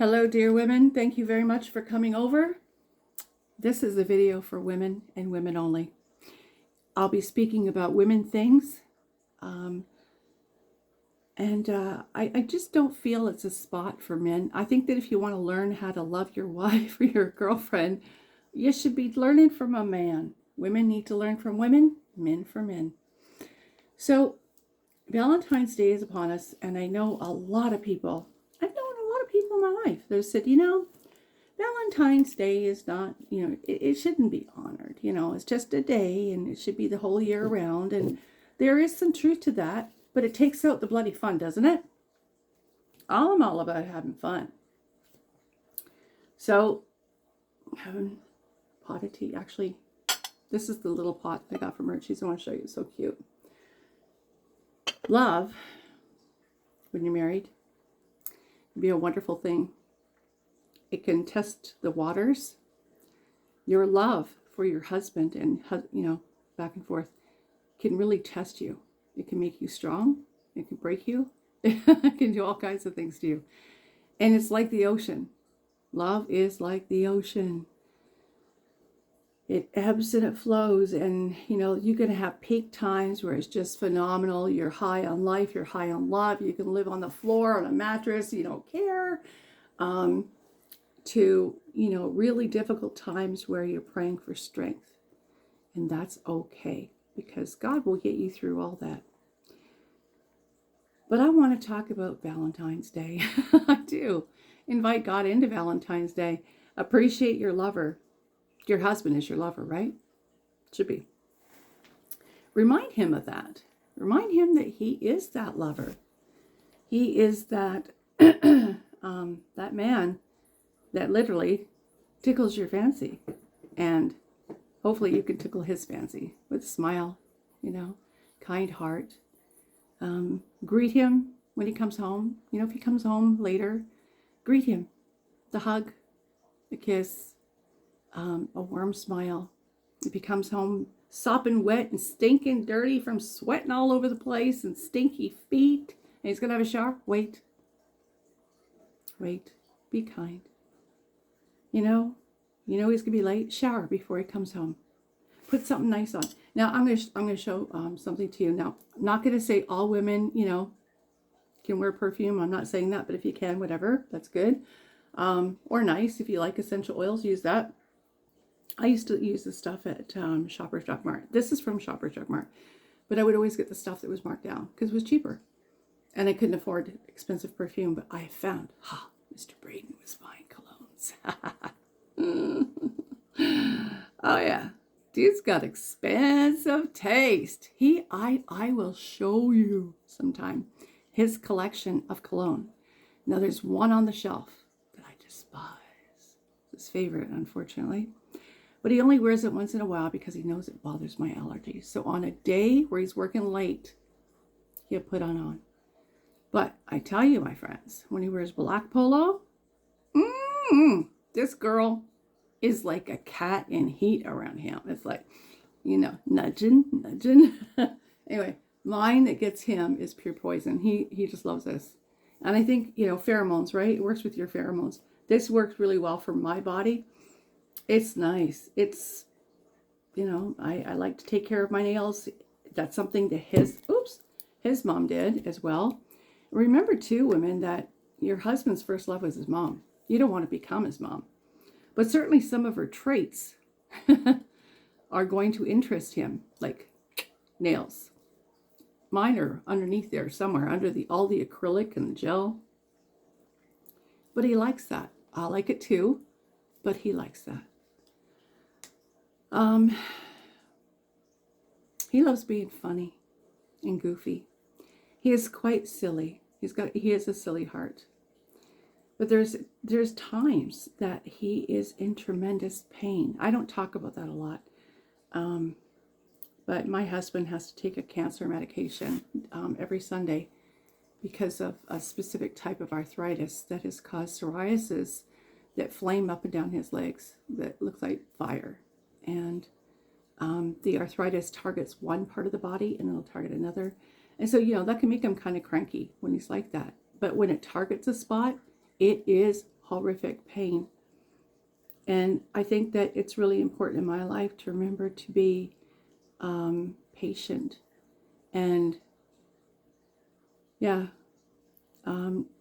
Hello, dear women. Thank you very much for coming over. This is a video for women and women only. I'll be speaking about women things. I just don't feel it's a spot for men. I think that if you want to learn how to love your wife or your girlfriend, you should be learning from a man. Women need to learn from women, men from men. So Valentine's Day is upon us, and I know a lot of people, I've known a lot of people in my life that said, Valentine's Day is not, it shouldn't be honored. It's just a day and it should be the whole year round. And there is some truth to that, but it takes out the bloody fun, doesn't it? I'm all about having fun. So, having pot of tea. Actually, this is the little pot I got from Richie's. I want to show you. It's so cute. Love, when you're married, can be a wonderful thing. It can test the waters. Your love for your husband and, back and forth can really test you. It can make you strong. It can break you. It can do all kinds of things to you. And it's like the ocean. Love is like the ocean. It ebbs and it flows. And, you're going to have peak times where it's just phenomenal. You're high on life. You're high on love. You can live on the floor, on a mattress. You don't care. To, really difficult times where you're praying for strength. And that's okay, because God will get you through all that. But I want to talk about Valentine's Day. I do. Invite God into Valentine's Day. Appreciate your lover. Your husband is your lover, right? Should be. Remind him of that. Remind him that he is that lover. He is that, that man that literally tickles your fancy. And hopefully you can tickle his fancy with a smile, kind heart. Greet him when he comes home. If he comes home later, greet him. The hug, the kiss, a warm smile. If he comes home sopping wet and stinking dirty from sweating all over the place and stinky feet, and he's going to have a shower, wait. Be kind. He's going to be late. Shower before he comes home. Put something nice on. Now, I'm going to show something to you. Now, I'm not going to say all women, can wear perfume. I'm not saying that, but if you can, whatever, that's good. Or nice. If you like essential oils, use that. I used to use this stuff at Shoppers Drug Mart. This is from Shoppers Drug Mart. But I would always get the stuff that was marked down because it was cheaper. And I couldn't afford expensive perfume, but I found, Mr. Braden was buying colognes. Oh yeah, dude's got expensive taste. I will show you sometime his collection of cologne. Now there's one on the shelf that I despise. It's his favorite, unfortunately. But he only wears it once in a while because he knows it bothers my allergies. So on a day where he's working late, he'll put on. But I tell you, my friends, when he wears black polo, this girl is like a cat in heat around him. It's like, nudging. Anyway, mine that gets him is pure poison. He just loves this. And I think, pheromones, right? It works with your pheromones. This works really well for my body. It's nice. It's, I like to take care of my nails. That's something that his mom did as well. Remember too, women, that your husband's first love was his mom. You don't want to become his mom. But certainly some of her traits are going to interest him, like nails. Mine are underneath there somewhere, under all the acrylic and the gel. But he likes that. I like it too, but he likes that. He loves being funny and goofy. He is quite silly. He has a silly heart. But there's times that he is in tremendous pain. I don't talk about that a lot. But my husband has to take a cancer medication every Sunday because of a specific type of arthritis that has caused psoriasis that flame up and down his legs that looks like fire. And the arthritis targets one part of the body and it'll target another. And so, that can make him kind of cranky when he's like that. But when it targets a spot, it is horrific pain. And I think that it's really important in my life to remember to be patient. And yeah,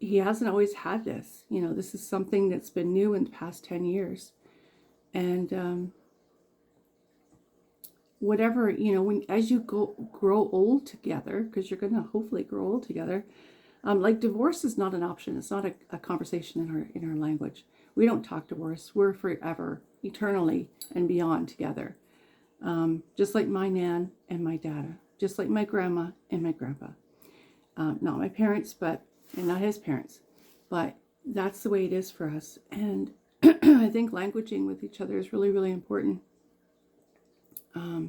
he hasn't always had this. You know, this is something that's been new in the past 10 years. And whatever, you know, as you grow old together, because you're going to hopefully grow old together, like divorce is not an option. It's not a conversation in our language. We don't talk divorce. We're forever, eternally, and beyond together. Just like my nan and my dada, just like my grandma and my grandpa. Not my parents, and not his parents, but that's the way it is for us. And I think languaging with each other is really, really important. I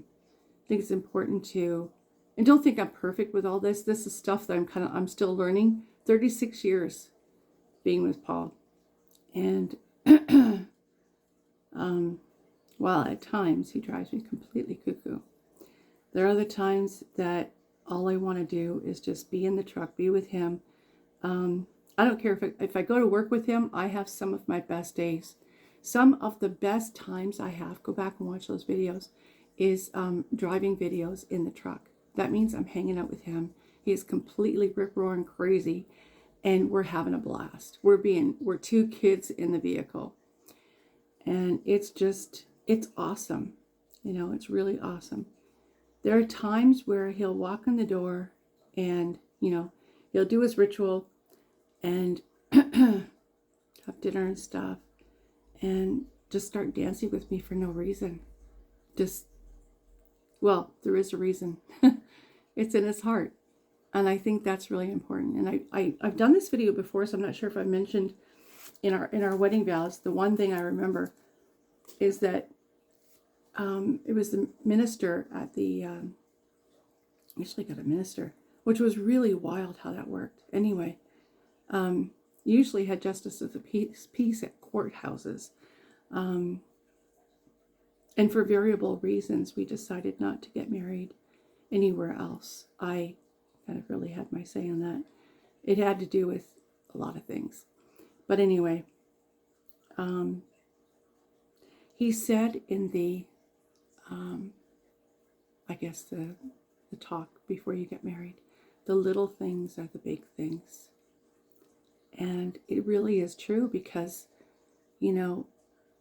think it's important to, and don't think I'm perfect with all this. This is stuff that I'm still learning. 36 years being with Paul. And while at times he drives me completely cuckoo, there are other times that all I want to do is just be in the truck, be with him. I don't care if I go to work with him, I have some of my best days. Some of the best times I have, go back and watch those videos, is driving videos in the truck. That means I'm hanging out with him. He is completely rip-roaring crazy, and we're having a blast. We're two kids in the vehicle. And it's awesome. You know, it's really awesome. There are times where he'll walk in the door and, you know, he'll do his ritual and have dinner and stuff and just start dancing with me for no reason. Well, there is a reason. It's in his heart. And I think that's really important. And I've done this video before, so I'm not sure if I mentioned in our wedding vows, the one thing I remember is that it was the minister at the, usually got a minister, which was really wild how that worked. Anyway, usually had justice of the peace at courthouses. And for variable reasons, we decided not to get married anywhere else. I kind of really had my say on that. It had to do with a lot of things. But anyway, he said in the, I guess the talk before you get married, the little things are the big things. And it really is true because, you know,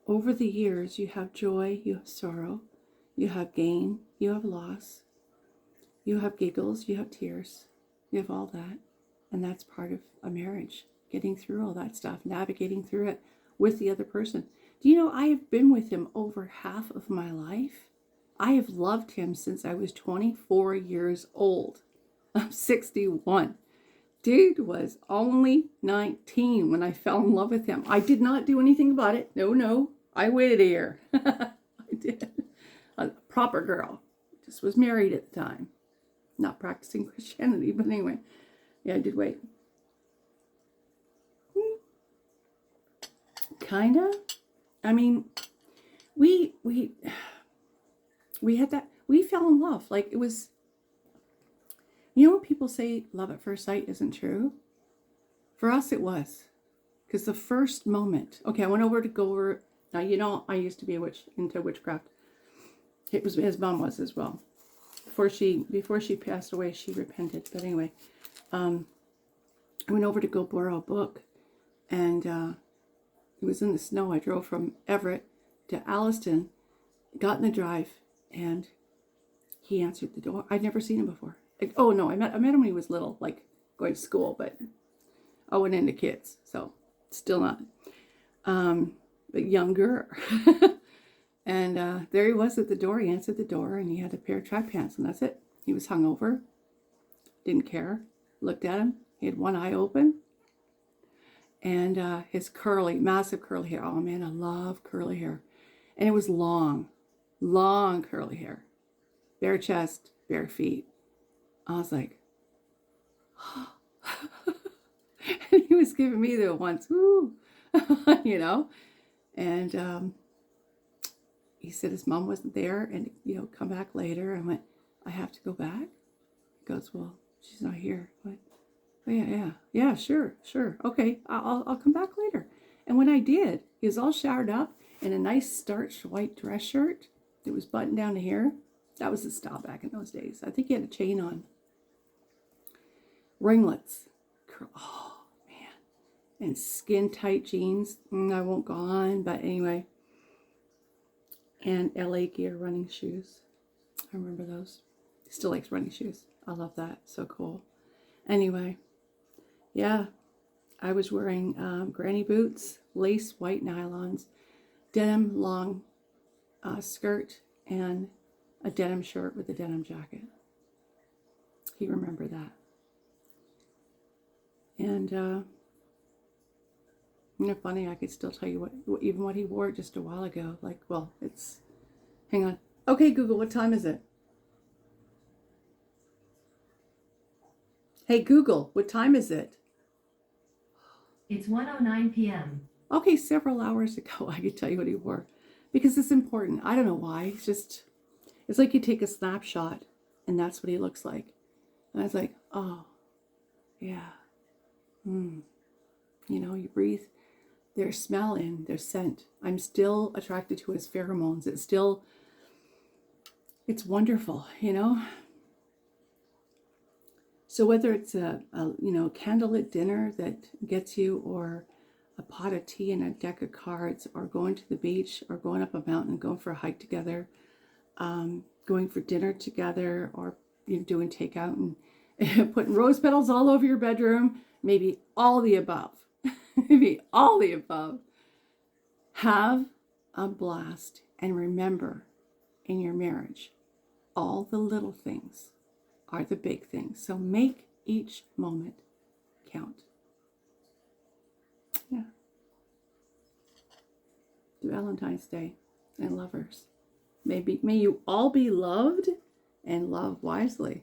over the years, you have joy, you have sorrow, you have gain, you have loss, you have giggles, you have tears, you have all that. And that's part of a marriage, getting through all that stuff, navigating through it with the other person. Do you know, I have been with him over half of my life. I have loved him since I was 24 years old. I'm 61. Dude was only 19 when I fell in love with him. I did not do anything about it. No. I waited a year. I did. A proper girl. Just was married at the time. Not practicing Christianity, but anyway. Yeah, I did wait. Kinda. I mean, we had that. We fell in love. Like it was. You know when people say love at first sight isn't true? For us, it was. Because the first moment, okay, I went over to go over. Now, you know, I used to be into witchcraft. It was, his mom was as well. Before she passed away, she repented. But anyway, I went over to go borrow a book. And it was in the snow. I drove from Everett to Alliston, got in the drive, and he answered the door. I'd never seen him before. Oh, no, I met him when he was little, like going to school. But I went into kids, so still not. But younger. And there he was at the door. He answered the door, and he had a pair of track pants, and that's it. He was hungover. Didn't care. Looked at him. He had one eye open. And his massive curly hair. Oh, man, I love curly hair. And it was long curly hair. Bare chest, bare feet. I was like, oh. And he was giving me the once, woo, you know. And he said his mom wasn't there and, you know, come back later. I went, I have to go back? He goes, well, she's not here. I went, oh, yeah, sure. Okay, I'll come back later. And when I did, he was all showered up in a nice starched white dress shirt. It was buttoned down to here. That was the style back in those days. I think he had a chain on. Ringlets. Oh, man. And skin tight jeans. I won't go on, but anyway. And LA Gear running shoes. I remember those. He still likes running shoes. I love that. So cool. Anyway. Yeah. I was wearing granny boots, lace white nylons, denim long skirt, and a denim shirt with a denim jacket. He remembered that. And isn't it funny? I could still tell you even what he wore just a while ago. Like, well, it's, hang on. Okay, Google, what time is it? Hey, Google, what time is it? It's 1:09 p.m. Okay, several hours ago, I could tell you what he wore. Because it's important. I don't know why. It's like you take a snapshot and that's what he looks like. And I was like, oh, yeah. You know, you breathe their smell in, their scent. I'm still attracted to his pheromones. It's wonderful, you know. So whether it's a candlelit dinner that gets you, or a pot of tea and a deck of cards, or going to the beach, or going up a mountain, going for a hike together, going for dinner together, or doing takeout and putting rose petals all over your bedroom, maybe all the above. Maybe all the above. Have a blast, and remember, in your marriage, all the little things are the big things. So make each moment count. Yeah. Valentine's Day and lovers. May you all be loved and love wisely.